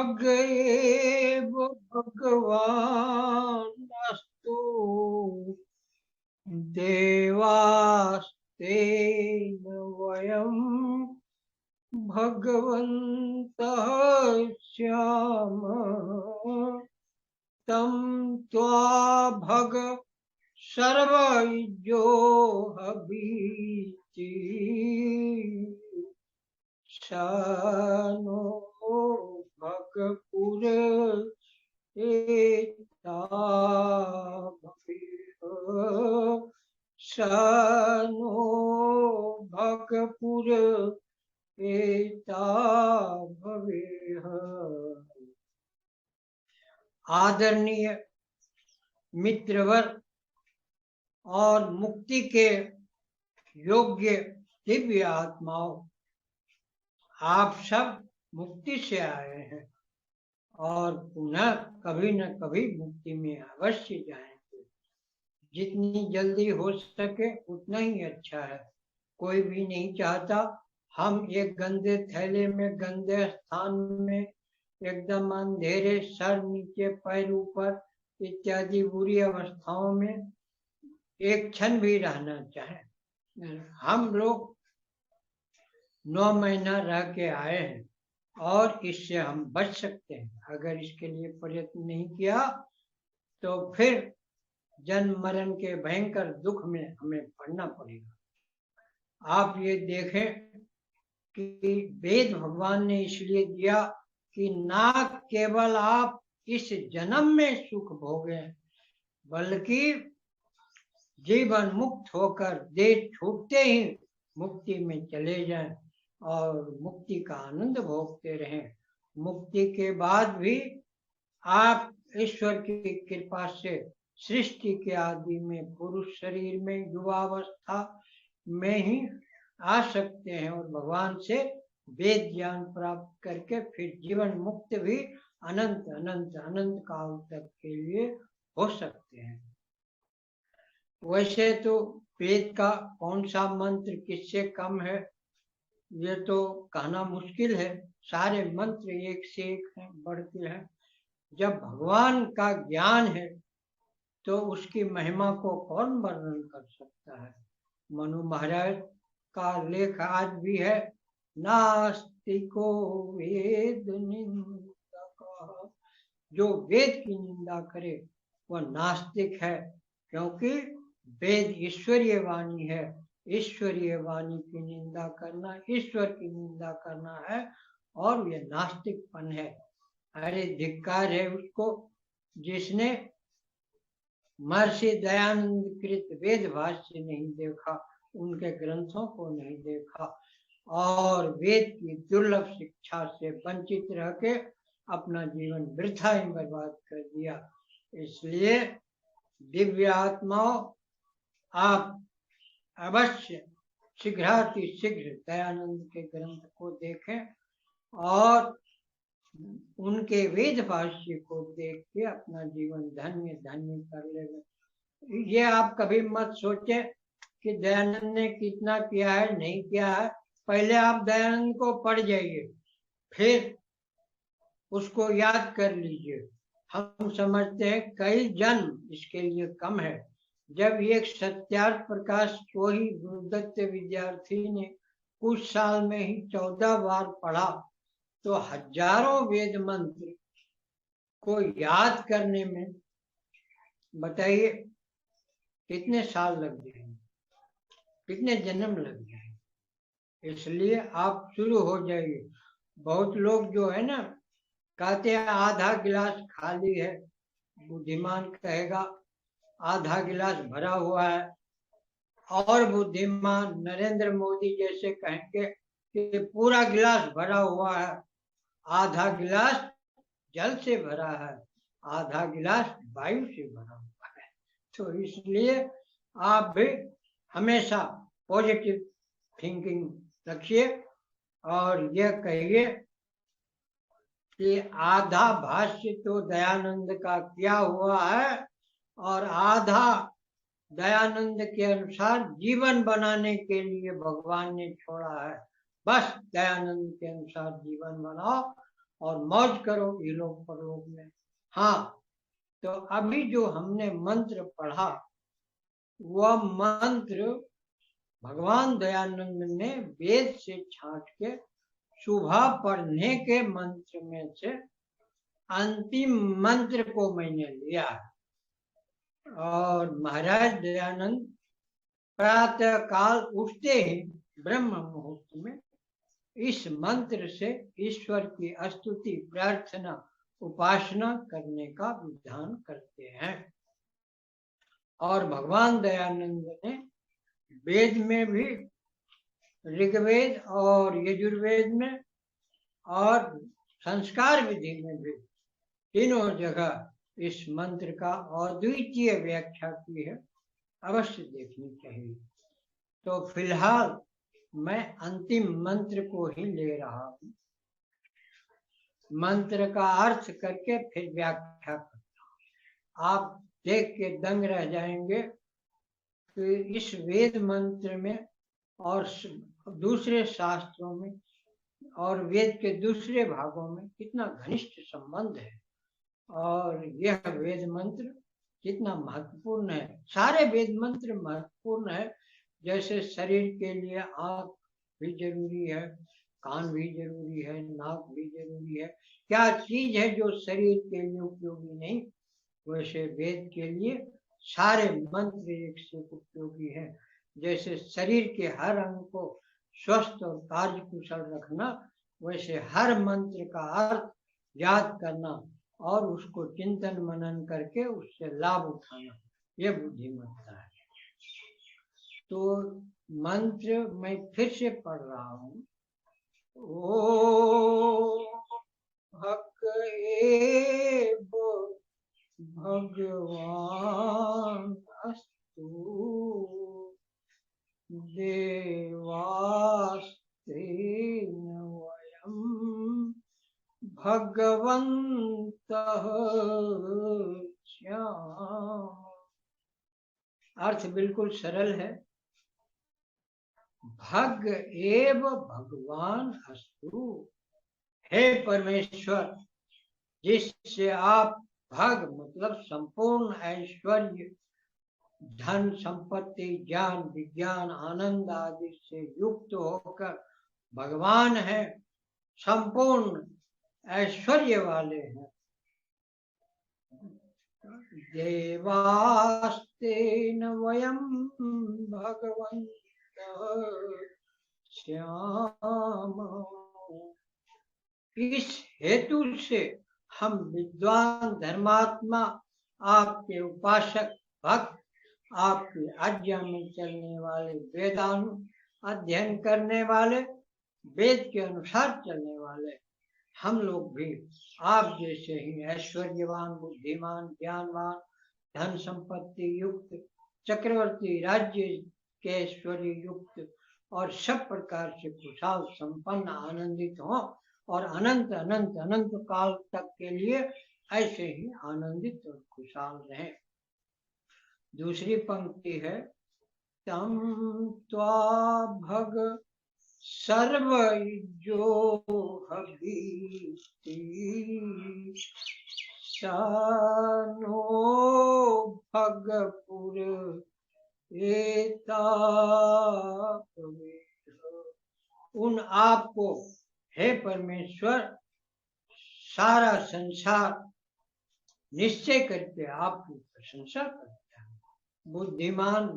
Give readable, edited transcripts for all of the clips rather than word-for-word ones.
एव भगवानस्तु देवास्तेन वयं भगवन्तः स्याम तं त्वा भग सर्वयो हवीति शनो भगपुर शनो भगपुर भवेह। आदरणीय मित्रवर और मुक्ति के योग्य दिव्य आत्माओं, आप सब मुक्ति से आए हैं और पुनः कभी न कभी मुक्ति में अवश्य जाएंगे। जितनी जल्दी हो सके उतना ही अच्छा है। कोई भी नहीं चाहता हम एक गंदे थैले में, गंदे स्थान में, एकदम अंधेरे, सर नीचे पैर ऊपर इत्यादि बुरी अवस्थाओं में एक क्षण भी रहना चाहें। हम लोग 9 महीना रह के आए हैं और इससे हम बच सकते हैं। अगर इसके लिए प्रयत्न नहीं किया तो फिर जन्म मरण के भयंकर दुख में हमें पड़ना पड़ेगा। आप ये देखें कि वेद भगवान ने इसलिए दिया कि ना केवल आप इस जन्म में सुख भोगें, बल्कि जीवन मुक्त होकर देह छूटते ही मुक्ति में चले जाएं और मुक्ति का आनंद भोगते रहें। मुक्ति के बाद भी आप ईश्वर की कृपा से सृष्टि के आदि में पुरुष शरीर में युवावस्था में ही आ सकते हैं और भगवान से वेद ज्ञान प्राप्त करके फिर जीवन मुक्त भी अनंत अनंत अनंत काल तक के लिए हो सकते हैं। वैसे तो वेद का कौन सा मंत्र किससे कम है ये तो कहना मुश्किल है। सारे मंत्र एक से एक हैं, बढ़ते हैं। जब भगवान का ज्ञान है तो उसकी महिमा को कौन वर्णन कर सकता है। मनु महाराज का लेख आज भी है, नास्तिको वेद निंदक। जो वेद की निंदा करे वह नास्तिक है, क्योंकि वेद ईश्वरीय वाणी है। ईश्वरीय वाणी की निंदा करना ईश्वर की निंदा करना है और यह नास्तिकपन है। अरे धिक्कार है उसको जिसने महर्षि दयानंद कृत वेद भाष्य नहीं देखा, उनके ग्रंथों को नहीं देखा और वेद की दुर्लभ शिक्षा से वंचित रह के अपना जीवन वृथा ही बर्बाद कर दिया। इसलिए दिव्य आत्माओं, आप अवश्य शीघ्रातिशीघ्र दयानंद के ग्रंथ को देखें और उनके वेद भाष्य को देख के अपना जीवन धन्य धन्य कर लेगा। ये आप कभी मत सोचे कि दयानंद ने कितना किया है नहीं किया है। पहले आप दयानंद को पढ़ जाइए, फिर उसको याद कर लीजिए। हम समझते हैं कई जन्म इसके लिए कम है। जब एक सत्यार्थ प्रकाश को ही गुरुदत्त विद्यार्थी ने कुछ साल में ही 14 बार पढ़ा तो हजारों वेद मंत्र को याद करने में बताइए कितने साल लग जाएंगे, कितने जन्म लग जाएंगे। इसलिए आप शुरू हो जाइए। बहुत लोग जो है ना कहते हैं आधा गिलास खाली है, बुद्धिमान कहेगा आधा गिलास भरा हुआ है, और बुद्धिमान नरेंद्र मोदी जैसे कहेंगे कि पूरा गिलास भरा हुआ है। आधा गिलास जल से भरा है, आधा गिलास वायु से भरा हुआ है। तो इसलिए आप भी हमेशा पॉजिटिव थिंकिंग रखिए और यह कहिए कि आधा भाष्य तो दयानंद का किया हुआ है और आधा दयानंद के अनुसार जीवन बनाने के लिए भगवान ने छोड़ा है। बस दयानंद के अनुसार जीवन बनाओ और मौज करो इहलोक परलोक में। हाँ, तो अभी जो हमने मंत्र पढ़ा वह मंत्र भगवान दयानंद ने वेद से छांट के सुबह पढ़ने के मंत्र में से अंतिम मंत्र को मैंने लिया है। और महाराज दयानंद प्रातः काल उठते ही ब्रह्म मुहूर्त में इस मंत्र से ईश्वर की स्तुति प्रार्थना उपासना करने का विधान करते हैं। और भगवान दयानंद ने वेद में भी, ऋग्वेद और यजुर्वेद में और संस्कार विधि में भी तीनों जगह इस मंत्र का अद्वितीय व्याख्या की है, अवश्य देखनी चाहिए। तो फिलहाल मैं अंतिम मंत्र को ही ले रहा हूँ, मंत्र का अर्थ करके फिर व्याख्या करता हूँ। आप देख के दंग रह जाएंगे कि इस वेद मंत्र में और दूसरे शास्त्रों में और वेद के दूसरे भागों में कितना घनिष्ठ संबंध है और यह वेद मंत्र कितना महत्वपूर्ण है। सारे वेद मंत्र महत्वपूर्ण है। जैसे शरीर के लिए आँख भी जरूरी है, कान भी जरूरी है, नाक भी जरूरी है। क्या चीज है जो शरीर के लिए उपयोगी नहीं, वैसे वेद के लिए सारे मंत्र एक से उपयोगी है। जैसे शरीर के हर अंग को स्वस्थ और कार्य कुशल रखना, वैसे हर मंत्र का अर्थ याद करना और उसको चिंतन मनन करके उससे लाभ उठाना, यह बुद्धिमत्ता है। तो मंत्र मैं फिर से पढ़ रहा हूँ। ओ हक एव भगवान अस्तु देवास्तेन वयं भगवन्तः स्याम। अर्थ बिल्कुल सरल है। भग एव भगवान अस्तु, हे परमेश्वर, जिससे आप भग मतलब संपूर्ण ऐश्वर्य, धन संपत्ति, ज्ञान विज्ञान आनंद आदि से युक्त होकर भगवान है, संपूर्ण ऐश्वर्य वाले हैं। देवास्तेन वयं भगवन् श्याम, इस हेतु से हम विद्वान धर्मात्मा, आपके उपासक भक्त, आपकी आज्ञा में चलने वाले, वेदानु अध्ययन करने वाले, वेद के अनुसार चलने वाले, हम लोग भी आप जैसे ही ऐश्वर्यवान, बुद्धिमान, ज्ञानवान, धन संपत्ति युक्त, चक्रवर्ती राज्य के ऐश्वर्य युक्त और सब प्रकार से खुशहाल संपन्न आनंदित हो और अनंत अनंत अनंत काल तक के लिए ऐसे ही आनंदित और खुशहाल रहे। दूसरी पंक्ति है, तम त्वा भग सर्वइज्जो हबीति सनो भगपुर एता। उन आपको हे परमेश्वर सारा संसार निश्चय करके आपकी प्रशंसा करता है। बुद्धिमान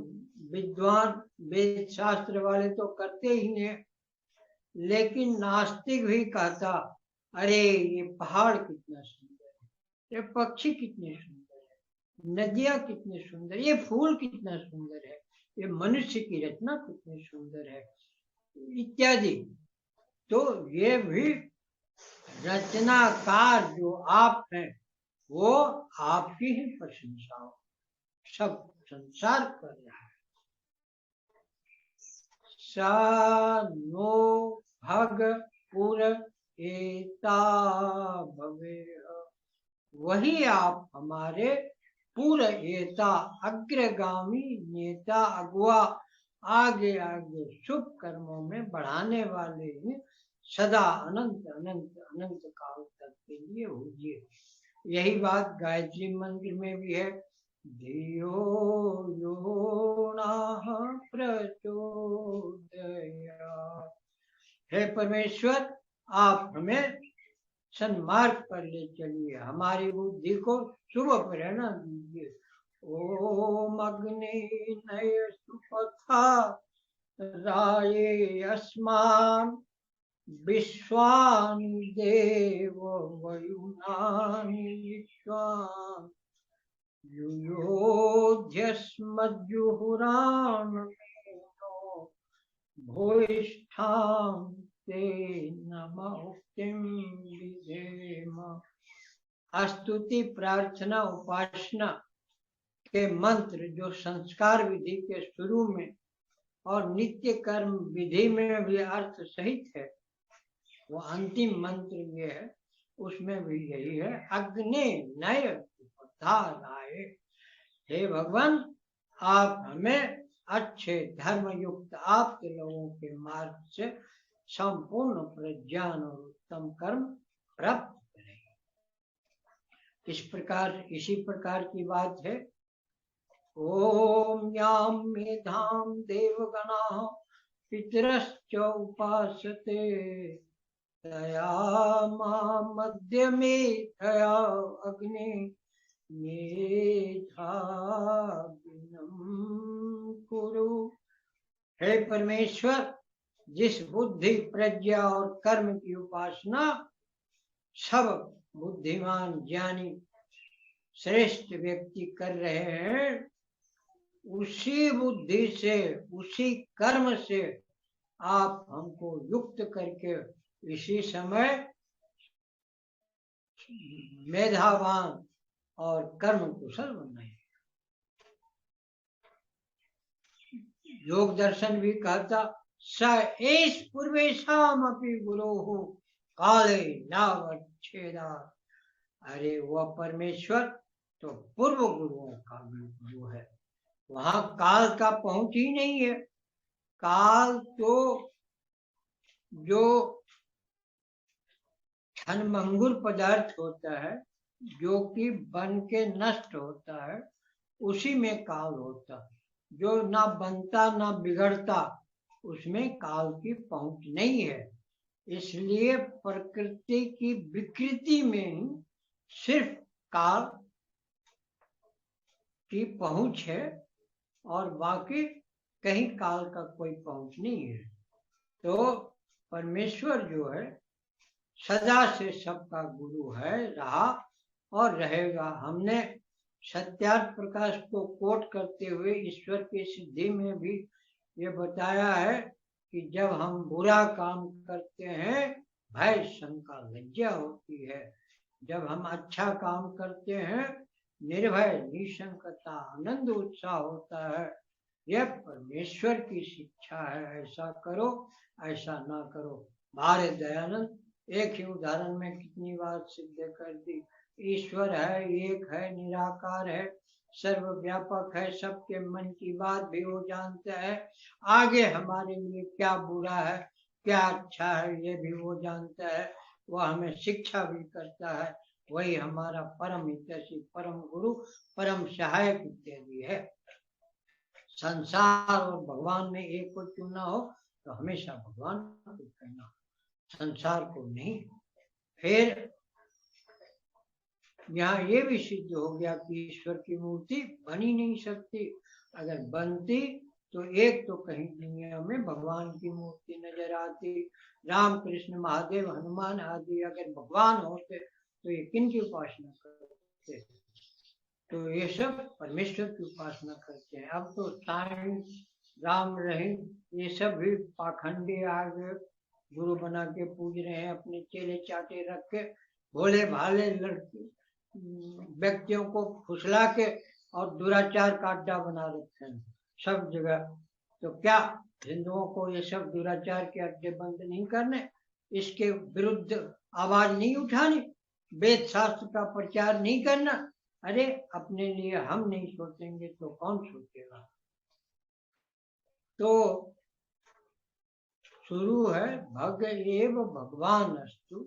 विद्वान वेद शास्त्र वाले तो करते ही नहीं, लेकिन नास्तिक भी कहता, अरे ये पहाड़ कितना सुंदर है, ये पक्षी कितने सुंदर है, नदियां कितने सुंदर, ये फूल कितना सुंदर है, ये मनुष्य की रचना कितनी सुंदर है इत्यादि। तो ये भी रचनाकार जो आप हैं वो आपकी ही प्रशंसा हो, सब संसार कर रहा है। सा नो भग पुर एता भवे, वही आप हमारे पुर एता अग्रगामी नेता, अगुआ, आगे आगे शुभ कर्मों में बढ़ाने वाले ही सदा अनंत अनंत अनंत काल तक के लिए होइए। यही बात गायत्री मंत्र में भी है, धियो यो नः प्रचोदयात्। हे परमेश्वर, आप हमें सन्मार्ग पर ले चलिए, हमारी बुद्धि को शुभ प्रेरणा दीजिए। ओम अग्नि नय सुपथा राये अस्मान् विश्वान् देव वयुनानि विश्वान् युयोध्यस्मज्जुहुरानमेनो भूयिष्ठां ते नमोक्तिं विधेम। स्तुति, प्रार्थना, उपासना के मंत्र जो संस्कार विधि के शुरू में और नित्य कर्म विधि में भी अर्थ सहित है, वो अंतिम मंत्र ये है, उसमें भी यही है, अग्नि नय राय। हे भगवान, आप हमें अच्छे धर्म युक्त आपके लोगों के मार्ग से संपूर्ण प्रज्ञान और उत्तम कर्म प्राप्त करें। इसी प्रकार की बात है। ओम याम मेधाम देवगणाः पितरश्च उपासते तया मां मध्यमेधया अग्नि मेधाग्निं कुरु। हे परमेश्वर, जिस बुद्धि, प्रज्ञा और कर्म की उपासना सब बुद्धिमान ज्ञानी श्रेष्ठ व्यक्ति कर रहे हैं, उसी बुद्धि से, उसी कर्म से आप हमको युक्त करके इसी समय मेधावान और कर्म कुशल बनाए। योग दर्शन भी कहता, स एष पूर्वेशामपि गुरोः काले नावच्छेदा। अरे वह परमेश्वर तो पूर्व गुरुओं का भी गुरु है, वहां काल का पहुंच ही नहीं है। काल तो जो क्षणभंगुर पदार्थ होता है, जो कि बन के नष्ट होता है, उसी में काल होता है। जो ना बनता ना बिगड़ता, उसमें काल की पहुंच नहीं है। इसलिए प्रकृति की विकृति में ही सिर्फ काल की पहुंच है, और बाकी कहीं काल का कोई पहुंच नहीं है। तो परमेश्वर जो है सदा से सबका गुरु है, रहा और रहेगा। हमने सत्यार्थ प्रकाश को कोट करते हुए ईश्वर की सिद्धि में भी ये बताया है कि जब हम बुरा काम करते हैं भय शंका लज्जा होती है, जब हम अच्छा काम करते हैं निर्भय निशंकता आनंद उत्साह होता है। यह परमेश्वर की शिक्षा है, ऐसा करो ऐसा ना करो। भारत दयानंद एक ही उदाहरण में कितनी बात सिद्ध कर दी। ईश्वर है, एक है, निराकार है, सर्वव्यापक है, सबके मन की बात भी वो जानता है। आगे हमारे लिए क्या बुरा है क्या अच्छा है ये भी वो जानता है। वह हमें शिक्षा भी करता है। वही हमारा परम हितैषी, परम गुरु, परम सहायक इत्यादि है। संसार और भगवान में एक को चुनना हो तो हमेशा भगवान को चुनना, संसार को नहीं। फिर यहाँ ये भी सिद्ध हो गया कि ईश्वर की मूर्ति बन ही नहीं सकती। अगर बनती तो एक तो कहीं दुनिया में भगवान की मूर्ति नजर आती। राम कृष्ण महादेव हनुमान आदि अगर भगवान होते तो ये किनकी उपासना करते? तो ये सब परमेश्वर की उपासना करते हैं। अब तो साईं राम रहीम ये सब भी पाखंडी आ गए, गुरु बना के पूज रहे हैं, अपने चेले चाटे रख के, भोले भाले लड़के व्यक्तियों को फुसला के और दुराचार का अड्डा बना रखे हैं सब जगह। तो क्या हिंदुओं को ये सब दुराचार के अड्डे बंद नहीं करने, इसके विरुद्ध आवाज नहीं उठानी, वेद शास्त्र का प्रचार नहीं करना? अरे अपने लिए हम नहीं सोचेंगे तो कौन सोचेगा? तो शुरू है भग एव भगवान अस्तु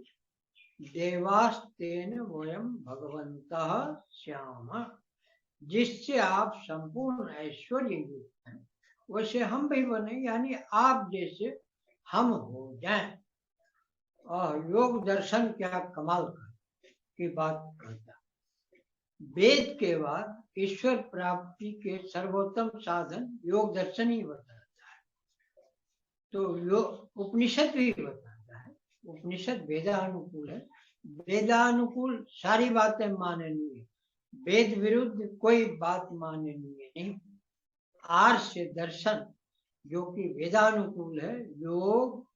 देवास्तेन वयम भगवन्तः श्याम, जिससे आप संपूर्ण ऐश्वर्य युक्त हैं वैसे हम भी बने, यानी आप जैसे हम हो जाएं। और योग दर्शन क्या कमाल की बात करता, वेद के बाद ईश्वर प्राप्ति के सर्वोत्तम साधन योग दर्शन ही बताता है। तो योग उपनिषद भी बताता है, उपनिषद वेदानुकूल है, वेदानुकूल सारी बातें माननीय है, वेद विरुद्ध कोई बात माननीय नहीं। आर्ष दर्शन जो कि वेदानुकूल है, योग,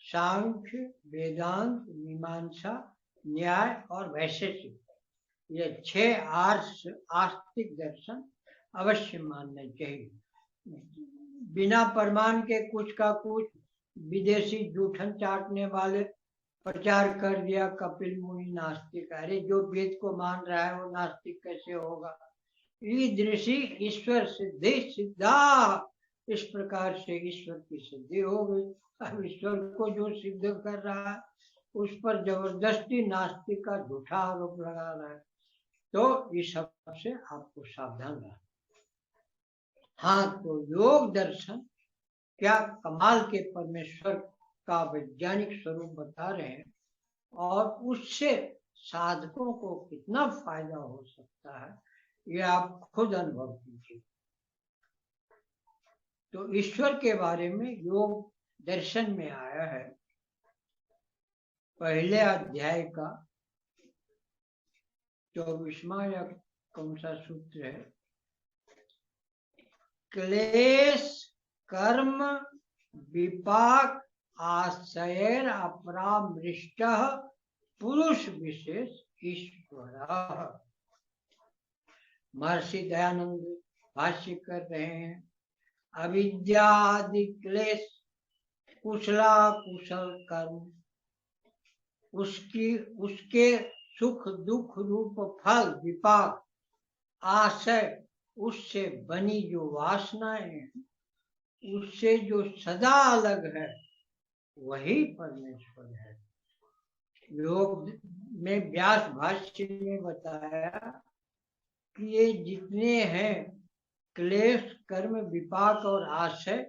सांख्य, वेदांत, मीमांसा, न्याय और वैशेषिक, ये 6 आस्तिक दर्शन अवश्य मानने चाहिए। बिना प्रमाण के कुछ का कुछ विदेशी जूठन चाटने वाले प्रचार कर दिया कपिल मुनि नास्तिक, अरे जो वेद को मान रहा है वो नास्तिक कैसे होगा। ईदृशी ईश्वर सिद्धि सिद्धा, इस प्रकार से ईश्वर की सिद्धि हो गई। अब ईश्वर को जो सिद्ध कर रहा है उस पर जबरदस्ती नास्तिक का झूठा आरोप लगा रहा है, तो इस सब से आपको सावधान रहना। हाँ, तो योग दर्शन क्या कमाल के परमेश्वर का वैज्ञानिक स्वरूप बता रहे हैं और उससे साधकों को कितना फायदा हो सकता है ये आप खुद अनुभव कीजिए। तो ईश्वर के बारे में योग दर्शन में आया है, पहले अध्याय का 24वां या कौन सा सूत्र है, क्लेश कर्म विपाक आश्रय अपरामृष्ट पुरुष विशेष ईश्वर। महर्षि दयानंद भाष्य कर रहे हैं, अविद्यादि क्लेश कुशला कुशल कर्म, उसके सुख दुख रूप फल विपाक आशय, उससे बनी जो वासनाएं हैं, उससे जो सदा अलग है वही परमेश्वर है। योग में व्यास भाष्य में बताया कि ये जितने हैं क्लेश कर्म विपाक और आशय,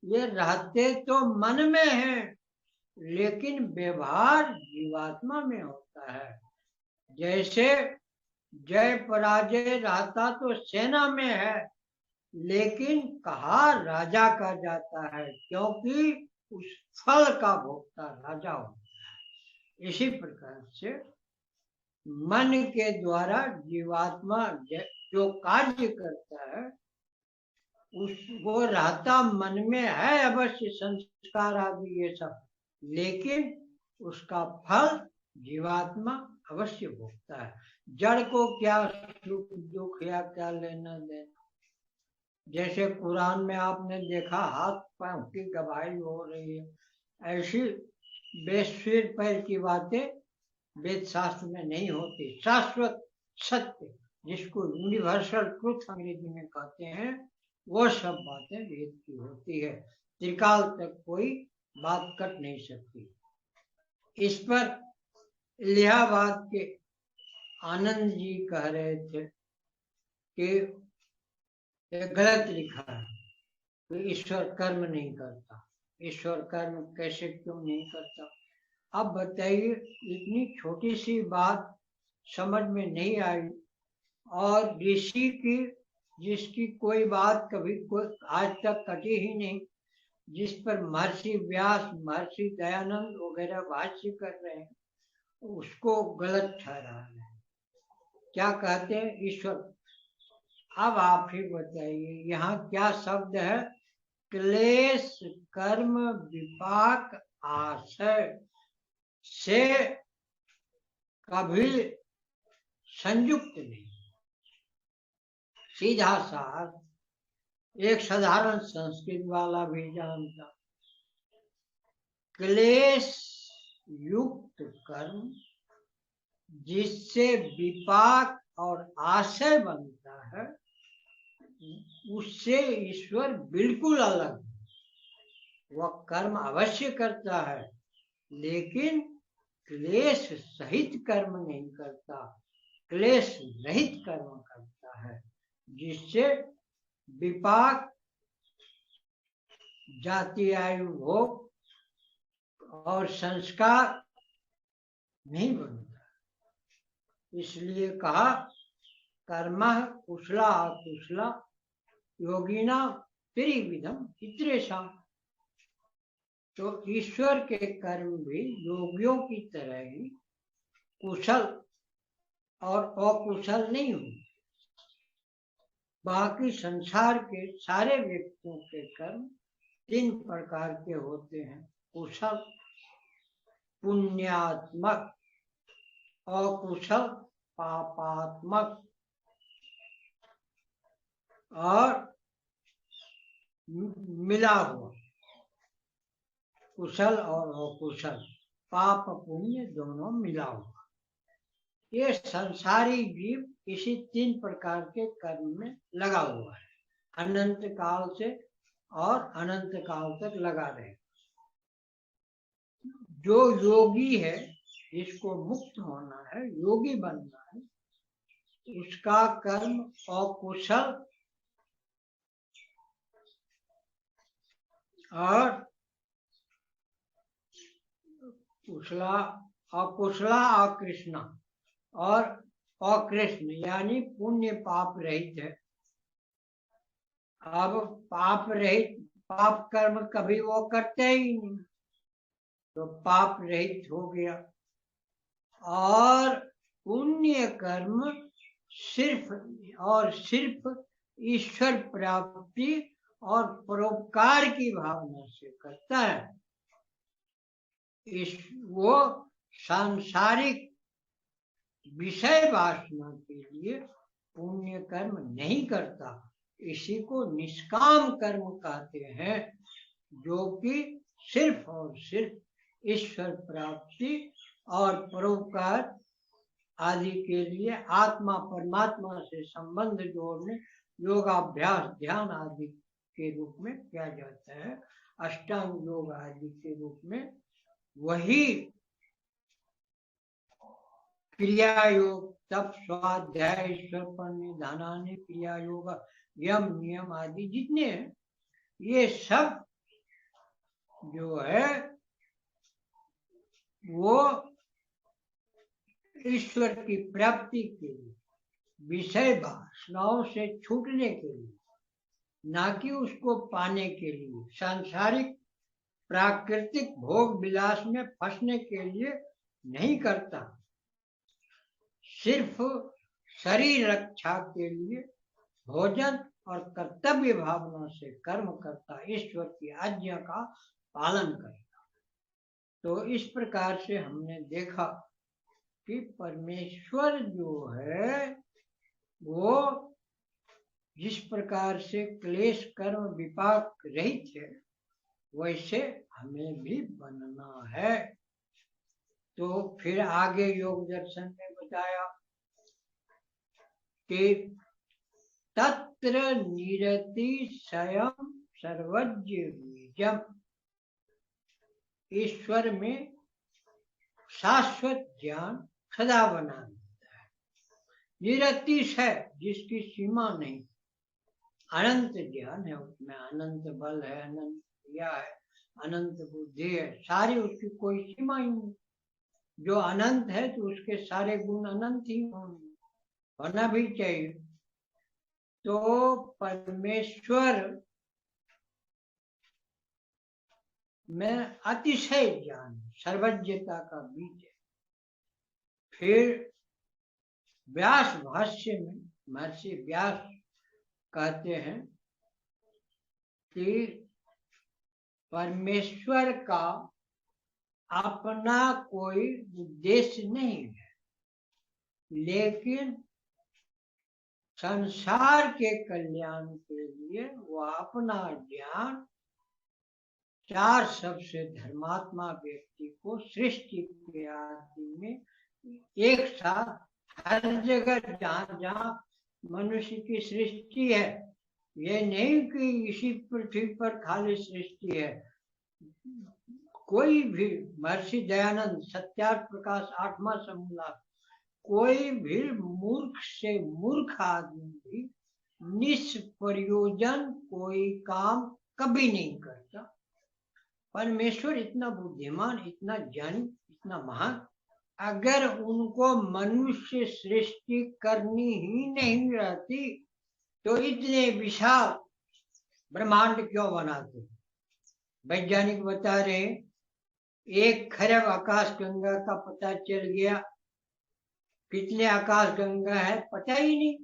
ये रहते तो मन में हैं लेकिन व्यवहार जीवात्मा में होता है। जैसे जय पराजय रहता तो सेना में है लेकिन कहा राजा का जाता है, क्योंकि उस फल का भोक्ता राजा होता है। इसी प्रकार से मन के द्वारा जीवात्मा जो कार्य करता है वो रहता मन में है अवश्य, संस्कार आदि ये सब, लेकिन उसका फल जीवात्मा अवश्य भोगता है। जड़ को क्या सुख दुख या क्या लेना देना। जैसे कुरान में आपने देखा हाथ पांव की गवाही हो रही है, ऐसी बेसिर पैर की बातें वेद शास्त्र में नहीं होती। शाश्वत सत्य जिसको यूनिवर्सल ट्रुथ अंग्रेजी में कहते हैं, वो सब बातें वेद की होती है। त्रिकाल तक कोई बात कट नहीं सकती। इस पर इलाहाबाद के आनंद जी कह रहे थे कि गलत लिखा है कि ईश्वर कर्म नहीं करता। ईश्वर कर्म कैसे क्यों नहीं करता? अब बताइए, इतनी छोटी सी बात समझ में नहीं आई और ऋषि की जिसकी कोई बात कभी कोई आज तक कटी ही नहीं, जिस पर महर्षि व्यास महर्षि दयानंद वगैरह भाष्य कर रहे हैं, उसको गलत ठहरा है। क्या कहते हैं ईश्वर? अब आप ही बताइए, यहाँ क्या शब्द है? क्लेश कर्म विपाक आशय से कभी संयुक्त नहीं। सीधा सा एक साधारण संस्कृत वाला भी जानता, क्लेश युक्त कर्म जिससे विपाक और आशय बनता है, उससे ईश्वर बिल्कुल अलग है। वह कर्म अवश्य करता है, लेकिन क्लेश सहित कर्म नहीं करता, क्लेश रहित कर्म करता है, जिससे विपाक, जाति, आयु, भोग और संस्कार नहीं बनता। इसलिए कहा कर्मः कुशला अकुशला योगिना त्रिविधम चित्रेषाम्। तो ईश्वर के कर्म भी योगियों की तरह ही कुशल और अकुशल नहीं होंगे। बाकी संसार के सारे व्यक्तियों के कर्म 3 प्रकार के होते हैं: कुशल, पुण्यात्मक, अकुशल, पापात्मक। और मिला हुआ कुशल और अकुशल, पाप पुण्य दोनों मिला हुआ। ये संसारी जीव इसी 3 प्रकार के कर्म में लगा हुआ है, अनंत काल से और अनंत काल तक लगा रहे। जो योगी है, जिसको मुक्त होना है, योगी बनना है, उसका कर्म अकुशल और कुशला, अकुशला अकृष्णा और अकृष्ण यानी पुण्य पाप रहित है। अब पाप रहित, पाप कर्म कभी वो करते ही नहीं, तो पाप रहित हो गया। और पुण्य कर्म सिर्फ और सिर्फ ईश्वर प्राप्ति और परोपकार की भावना से करता है। वो सांसारिक विषय वासना के लिए पुण्य कर्म नहीं करता। इसी को निष्काम कर्म कहते हैं, जो कि सिर्फ और सिर्फ ईश्वर प्राप्ति और परोपकार आदि के लिए आत्मा परमात्मा से संबंध जोड़ने, योगाभ्यास, ध्यान आदि के रूप में किया जाता है, अष्टांग योग आदि के रूप में। वही क्रिया योग, तप, स्वाध्याय, ईश्वर पर निधान, क्रिया योग, यम नियम आदि जितने हैं, ये सब जो है वो ईश्वर की प्राप्ति के लिए, विषय वासनाओं से छूटने के लिए, ना कि उसको पाने के लिए, सांसारिक प्राकृतिक भोग विलास में फंसने के लिए नहीं करता। सिर्फ शरीर रक्षा के लिए भोजन और कर्तव्य भावना से कर्म करता, ईश्वर की आज्ञा का पालन करता। तो इस प्रकार से हमने देखा कि परमेश्वर जो है वो जिस प्रकार से क्लेश कर्म विपाक रहित है, वैसे हमें भी बनना है। तो फिर आगे योग दर्शन में बताया कि तत्र निरति स्वयं सर्वज्ञ बीजम। ईश्वर में शाश्वत ज्ञान सदा बना रहता है। निरतिश है, जिसकी सीमा नहीं, अनंत ज्ञान है, उसमें अनंत बल है, अनंत क्रिया है, अनंत बुद्धि है, सारी उसकी कोई सीमा ही नहीं। जो अनंत है तो उसके सारे गुण अनंत ही होना भी चाहिए। तो परमेश्वर में अतिशय ज्ञान, सर्वज्ञता का बीज है। फिर व्यास भाष्य में महर्षि व्यास कहते हैं कि परमेश्वर का अपना कोई उद्देश्य नहीं है, लेकिन संसार के कल्याण के लिए वह अपना ज्ञान 4 सबसे धर्मात्मा व्यक्ति को सृष्टि के आदि में एक साथ हर जगह जहाँ जहाँ मनुष्य की सृष्टि है, ये नहीं कि इसी पृथ्वी पर खाली सृष्टि है, कोई भी महर्षि दयानंद सत्यार्थ प्रकाश 8वां समूह, कोई भी मूर्ख से मूर्ख आदमी भी निष्प्रयोजन कोई काम कभी नहीं करता। परमेश्वर इतना बुद्धिमान, इतना ज्ञानी, इतना महान, अगर उनको मनुष्य सृष्टि करनी ही नहीं रहती तो इतने विशाल ब्रह्मांड क्यों बनाते? वैज्ञानिक बता रहे 1 खरब आकाश गंगा का पता चल गया, कितने आकाश गंगा है पता ही नहीं।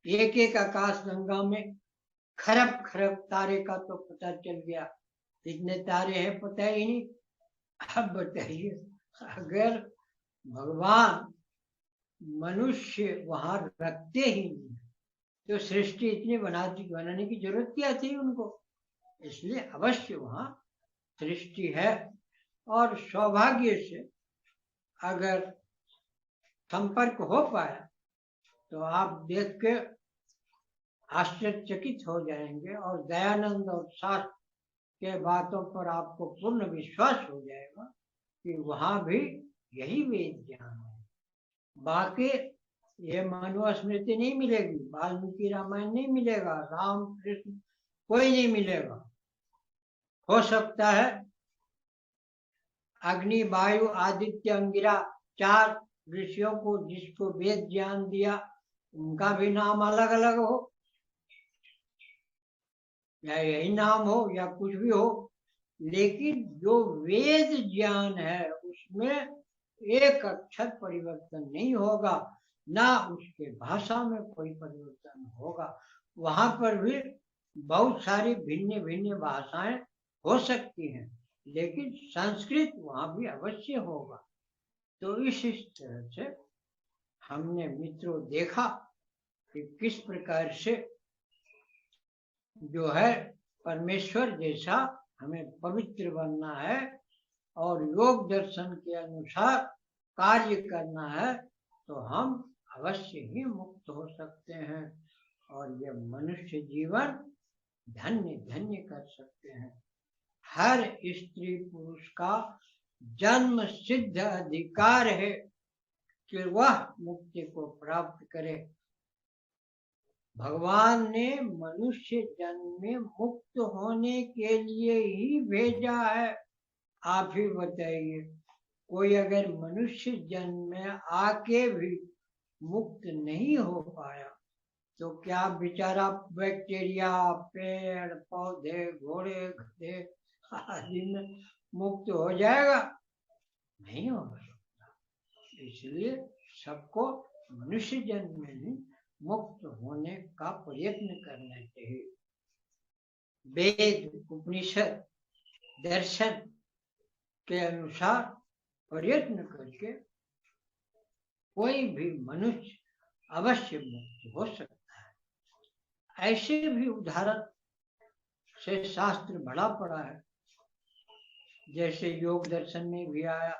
एक आकाश गंगा में खरब खरब तारे का तो पता चल गया, कितने तारे हैं पता ही नहीं। अब बताइए, अगर भगवान मनुष्य वहां रखते ही नहीं तो सृष्टि इतनी बनाने की जरूरत क्या थी उनको? इसलिए अवश्य वहां सृष्टि है। और सौभाग्य से अगर संपर्क हो पाया तो आप देख के आश्चर्यचकित हो जाएंगे और दयानंद और शास्त्र के बातों पर आपको पूर्ण विश्वास हो जाएगा कि वहां भी यही वेद ज्ञान है। बाकी ये मनुस्मृति नहीं मिलेगी, वाल्मीकि रामायण नहीं मिलेगा, राम कृष्ण कोई नहीं मिलेगा। हो सकता है अग्नि वायु आदित्य अंगिरा 4 ऋषियों को जिसको वेद ज्ञान दिया उनका भी नाम अलग अलग हो, या यही नाम हो या कुछ भी हो, लेकिन जो वेद ज्ञान है उसमें एक अक्षर परिवर्तन नहीं होगा, ना उसके भाषा में कोई परिवर्तन होगा। वहां पर भी बहुत सारी भिन्न भिन्न भाषाएं हो सकती हैं, लेकिन संस्कृत वहां भी अवश्य होगा। तो इस तरह से हमने मित्रों देखा कि किस प्रकार से जो है परमेश्वर जैसा हमें पवित्र बनना है और योग दर्शन के अनुसार कार्य करना है तो हम अवश्य ही मुक्त हो सकते हैं और यह मनुष्य जीवन धन्य धन्य कर सकते हैं। हर स्त्री पुरुष का जन्म सिद्ध अधिकार है कि वह मुक्ति को प्राप्त करे। भगवान ने मनुष्य जन्म में मुक्त होने के लिए ही भेजा है। आप ही बताइए, कोई अगर मनुष्य जन्म में आके भी मुक्त नहीं हो पाया तो क्या बेचारा बैक्टीरिया, पेड़ पौधे, घोड़े गधे आदि में मुक्त हो जाएगा? नहीं हो सकता। इसलिए सबको मनुष्य जन्म में ही मुक्त होने का प्रयत्न करना चाहिए। वेद उपनिषद दर्शन के अनुसार प्रयत्न करके कोई भी मनुष्य अवश्य मुक्त हो सकता है। ऐसे भी उदाहरण से शास्त्र भरा पड़ा है, जैसे योग दर्शन में भी आया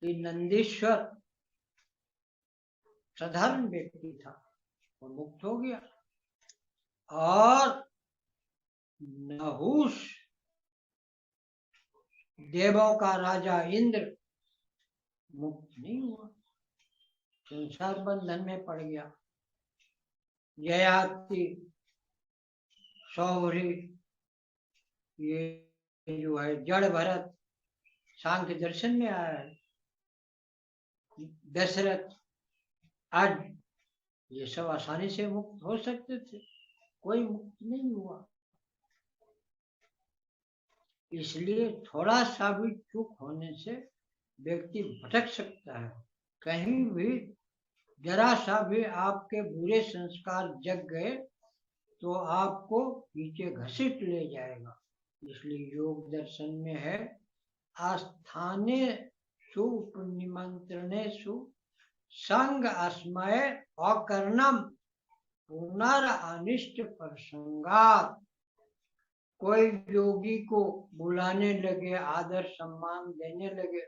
कि नंदीश्वर साधारण व्यक्ति था और मुक्त हो गया, और नहुष देवों का राजा इंद्र मुक्त नहीं हुआ, संसार बंधन में पड़ गया। ययाति, सौरी, ये जो है जड़ भरत सांख्य दर्शन में आया है, दशरथ, आज ये सब आसानी से मुक्त हो सकते थे, कोई मुक्त नहीं हुआ। इसलिए थोड़ा सा भी चूक होने से व्यक्ति भटक सकता है। कहीं भी जरा सा भी आपके बुरे संस्कार जग गए तो आपको नीचे घसीट ले जाएगा। इसलिए योग दर्शन में है आस्थाने सुनिमंत्रणेषु संग अस्मय अकर्णम पुनर अनिष्ट प्रसंगात। कोई योगी को बुलाने लगे, आदर सम्मान देने लगे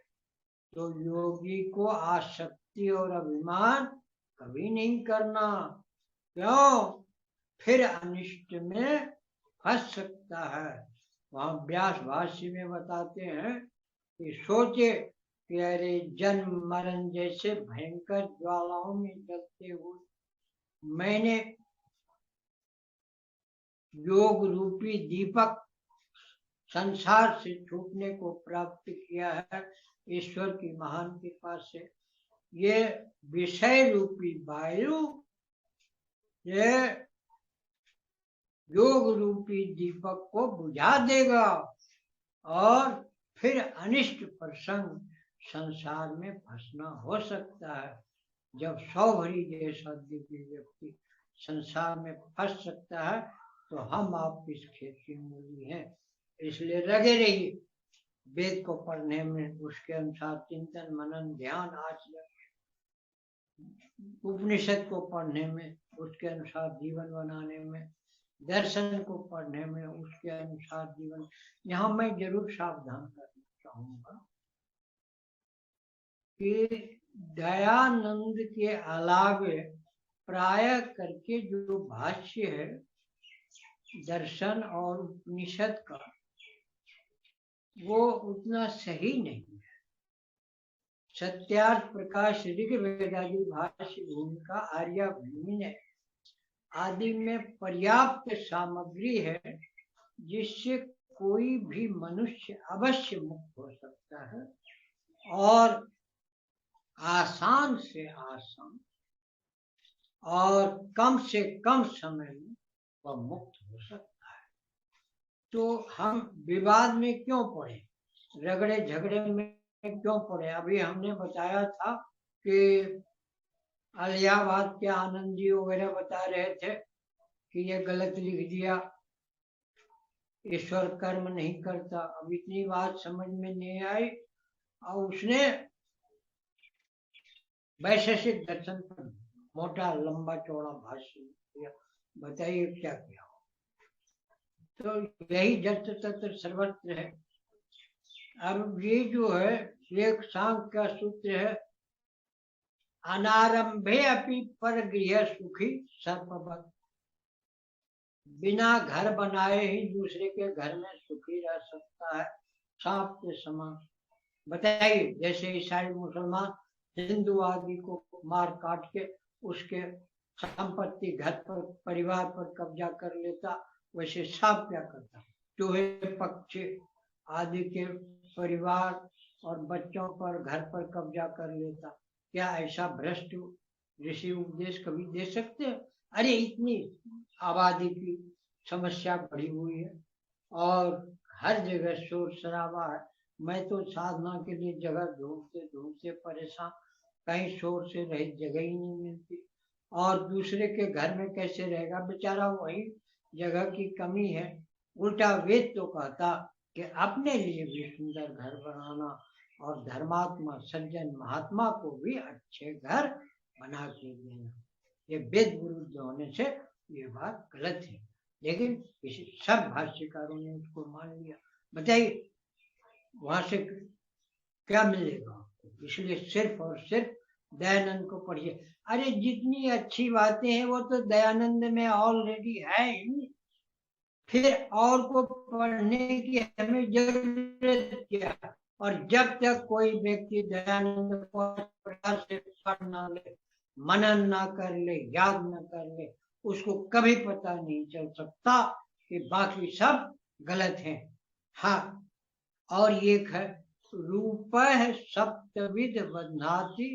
तो योगी को आसक्ति और अभिमान कभी नहीं करना। क्यों? फिर अनिष्ट में फंस सकता है। वहां व्यास भाष्य में बताते हैं कि सोचे कि अरे जन्म मरण जैसे भयंकर ज्वालाओं में जलते हुए मैंने योग रूपी दीपक संसार से छूटने को प्राप्त किया है ईश्वर की महान कृपा से। ये विषय रूपी वायु, ये योग रूपी दीपक को बुझा देगा और फिर अनिष्ट प्रसंग संसार में फंसना हो सकता है। जब 100 भरी जैसा दिव्य व्यक्ति संसार में फंस सकता है तो हम आप इस खेत की मूली हैं। इसलिए लगे रहिए वेद को पढ़ने में, उसके अनुसार चिंतन मनन ध्यान आचरण, उपनिषद को पढ़ने में, उसके अनुसार जीवन बनाने में, दर्शन को पढ़ने में, उसके अनुसार जीवन। यहाँ मैं जरूर सावधान करना चाहूंगा कि दयानंद के अलावे प्राय करके जो भाष्य है दर्शन और उपनिषद का, वो उतना सही नहीं है। सत्यार्थ प्रकाश ऋग्वेदादि भाष्य भूमिका आर्या भूमि आदि में पर्याप्त सामग्री है जिससे कोई भी मनुष्य अवश्य मुक्त हो सकता है और आसान से आसान और कम से कम समय में वह मुक्त हो सकता है। तो हम विवाद में क्यों पड़े, रगड़े झगड़े में क्यों पड़े? अभी हमने बताया था कि अलियाबाद के आनंद जी वगैरह बता रहे थे कि ये गलत लिख दिया, ईश्वर कर्म नहीं करता। अब इतनी बात समझ में नहीं आई और उसने वैशेषिक दर्शन पर मोटा लंबा चौड़ा भाष्य दिया। बताइए क्या किया? तो यही जत्र तत्र सर्वत्र है। अब ये जो है एक सांख्य का सूत्र है, अनारंभे अपि पर गृह सुखी सर्पवत, बिना घर बनाए ही दूसरे के घर में सुखी रह सकता है सांप के समान। बताइए, जैसे ईसाई मुसलमान हिंदू आदि को मार काट के उसके संपत्ति घर पर परिवार पर कब्जा कर लेता, वैसे सांप क्या करता? चूहे पक्षी आदि के परिवार और बच्चों पर घर पर कब्जा कर लेता। क्या ऐसा भ्रष्ट ऋषि उपदेश कभी दे सकते हैं? अरे इतनी आबादी की समस्या बढ़ी हुई है और हर जगह शोर शराबा है। मैं तो साधना के लिए जगह ढूंढते ढूंढते परेशान, कहीं शोर से रहित जगह ही नहीं मिलती। और दूसरे के घर में कैसे रहेगा बेचारा, वही जगह की कमी है। उल्टा वेद तो कहता कि अपने लिए भी सुंदर घर बनाना और धर्मात्मा सज्जन महात्मा को भी अच्छे घर बना के देना। ये वेद विरुद्ध होने से ये बात गलत है, लेकिन किसी सब भाष्यकारों ने उसको मान लिया। बताइए वहां से क्या मिलेगा? इसलिए सिर्फ और सिर्फ दयानंद को पढ़िए। अरे जितनी अच्छी बातें हैं वो तो दयानंद में ऑलरेडी है ही, फिर और को पढ़ने की हमें जरूरत क्या? और जब तक कोई व्यक्ति दयानंद को प्रकार से पढ़ ना ले, मनन ना कर ले, याद ना कर ले, उसको कभी पता नहीं चल सकता कि बाकी सब गलत है। हाँ, और एक है रूप सप्तविध बध्नाति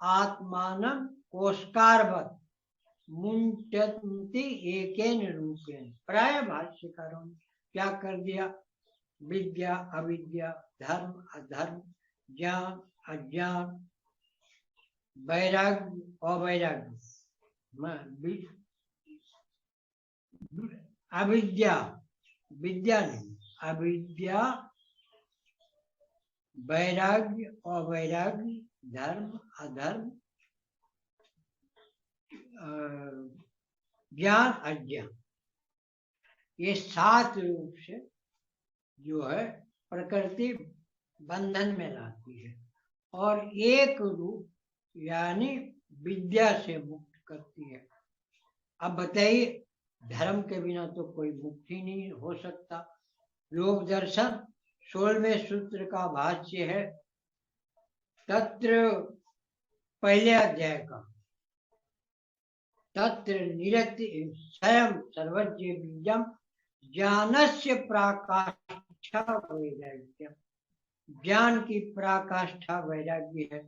आत्मानं कोशकारवत् मुंचन्ति एकेन रूपेण। प्राय भाष्यकारों ने क्या कर दिया? विद्या अविद्या, धर्म अधर्म, ज्ञान अज्ञान, वैराग्य अवैराग्य, अविद्या विद्या नहीं, अविद्या वैराग्य अवैराग्य, धर्म अधर्म, ज्ञान अज्ञान, ये 7 रूप से जो है प्रकृति बंधन में लाती है और एक रूप यानी विद्या से मुक्त करती है। अब बताइए, धर्म के बिना तो कोई मुक्ति नहीं हो सकता। योग दर्शन 16वें सूत्र का भाष्य है तत्र पहले अध्याय का तत्र निरति स्वयं सर्वज्ञ बीजम ज्ञानस्य प्राकाष्ठा वैराग्यम। ज्ञान की पराकाष्ठा वैराग्य है।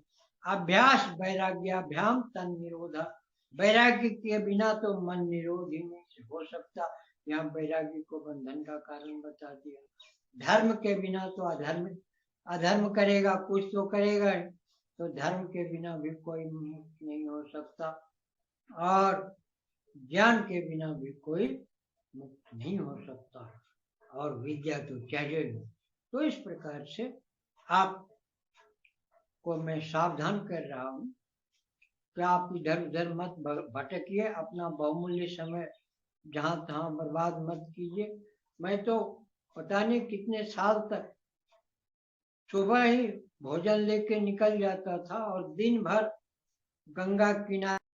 अभ्यास वैराग्याभ्याम तन निरोध। वैराग्य के बिना तो मन निरोध ही नहीं हो सकता। यहाँ वैराग्य को बंधन का कारण बता दिया। धर्म के बिना तो अधर्म, अधर्म करेगा कुछ तो करेगा, तो धर्म के बिना भी कोई मुक्त नहीं हो सकता और ज्ञान के बिना भी कोई मुक्त नहीं हो सकता और विद्या तो चाहिए नहीं। तो इस प्रकार से आप को मैं सावधान कर रहा हूं कि आप इधर उधर मत भटकिए, अपना बहुमूल्य समय जहां तहां बर्बाद मत कीजिए। मैं तो पता नहीं कितने साल तक सुबह ही भोजन लेके निकल जाता था और दिन भर गंगा किनारे